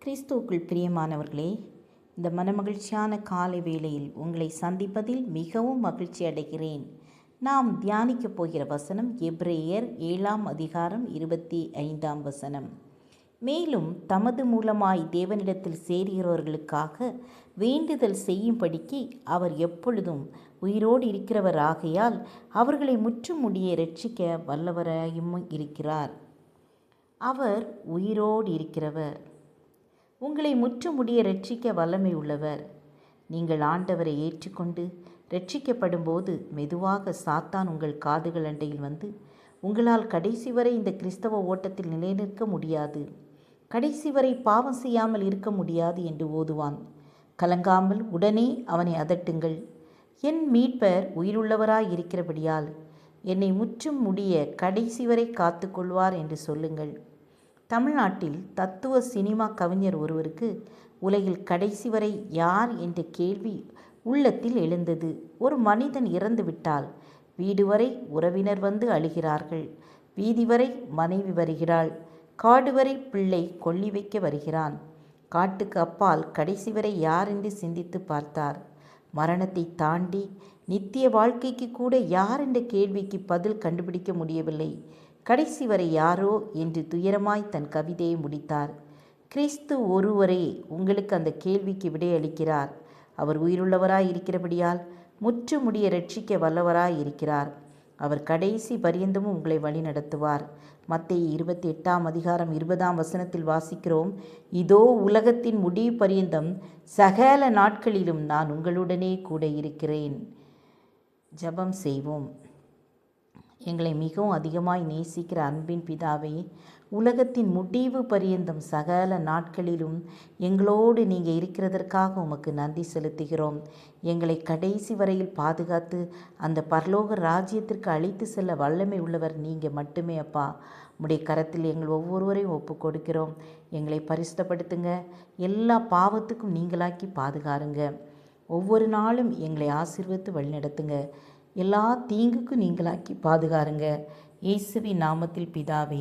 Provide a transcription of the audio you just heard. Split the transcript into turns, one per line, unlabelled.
கிறிஸ்துவுக்குள் பிரியமானவர்களே, இந்த மனமகிழ்ச்சியான காலை வேளையில் உங்களை சந்திப்பதில் மிகவும் மகிழ்ச்சி அடைகிறேன். நாம் தியானிக்கப் போகிற வசனம் எபிரேயர் 7:25. மேலும் தமது மூலமாய் தேவனிடத்தில் சேருகிறவர்களுக்காக வேண்டுதல் செய்யும்படிக்கு அவர் எப்பொழுதும் உயிரோடு இருக்கிறவர் ஆகையால் அவர்களை முற்றுமுடிய இரட்சிக்க வல்லவராயும் இருக்கிறார். அவர் உயிரோடு இருக்கிறவர், உங்களை முற்றுமுடிய இரட்சிக்க வல்லமை உள்ளவர். நீங்கள் ஆண்டவரை ஏற்றுக்கொண்டு இரட்சிக்கப்படும் போது மெதுவாக சாத்தான் உங்கள் காதுகள் அண்டையில் வந்து, உங்களால் கடைசி வரை இந்த கிறிஸ்தவ ஓட்டத்தில் நிலைநிற்க முடியாது, கடைசி வரை பாவம் செய்யாமல் இருக்க முடியாது என்று ஓதுவான். கலங்காமல் உடனே அவனை அதட்டுங்கள். என் மீட்பர் உயிருள்ளவராய் இருக்கிறபடியால் என்னை முற்றும் முடிய கடைசி வரை காத்து கொள்வார் என்று சொல்லுங்கள். தமிழ்நாட்டில் தத்துவ சினிமா கவிஞர் ஒருவருக்கு உலகில் கடைசி வரை யார் என்ற கேள்வி உள்ளத்தில் எழுந்தது. ஒரு மனிதன் இறந்து விட்டால் வீடு வரை உறவினர் வந்து அழுகிறார்கள், வீதி வரை மனைவி வருகிறாள், காடு வரை பிள்ளை கொல்லி வைக்க வருகிறான். காட்டுக்கு அப்பால் கடைசி வரை யார் என்று சிந்தித்து பார்த்தார். மரணத்தை தாண்டி நித்திய வாழ்க்கைக்கு கூட யார் என்ற கேள்விக்கு பதில் கண்டுபிடிக்க முடியவில்லை. கடைசி வரை யாரோ என்று துயரமாய் தன் கவிதையை முடித்தார். கிறிஸ்து ஒருவரே உங்களுக்கு அந்த கேள்விக்கு விடையளிக்கிறார். அவர் உயிருள்ளவராய் இருக்கிறபடியால் முற்றுமுடிய இரட்சிக்க வல்லவராய் இருக்கிறார். அவர் கடைசி பரியந்தமும் உங்களை வழி நடத்துவார். மத்தேயு 28:20 வாசிக்கிறோம், இதோ உலகத்தின் முடிவு பரியந்தம் சகல நாட்களிலும் நான் உங்களுடனே கூட இருக்கிறேன். ஜெபம் செய்வோம். எங்களை மிகவும் அதிகமாய் நேசிக்கிற அன்பின் பிதாவே, உலகத்தின் முடிவு பரியந்தம் சகல நாட்களிலும் எங்களோடு நீங்கள் இருக்கிறதற்காக உமக்கு நன்றி செலுத்துகிறோம். எங்களை கடைசி வரையில் பாதுகாத்து அந்த பரலோக ராஜ்யத்திற்கு அழைத்து செல்ல வல்லமை உள்ளவர் நீங்கள் மட்டுமே அப்பா. உம்முடைய கரத்தில் எங்கள் ஒவ்வொருவரையும் ஒப்பு கொடுக்கிறோம். எங்களை பரிசுத்தப்படுத்துங்க, எல்லா பாவத்துக்கும் நீங்களாக்கி பாதுகாருங்க. ஒவ்வொரு நாளும் எங்களை ஆசீர்வதித்து வழிநடத்துங்க, எல்லா தீங்குக்கும் நீங்களாக்கி பாதுகாருங்க. இயேசுவின் நாமத்தில் பிதாவே,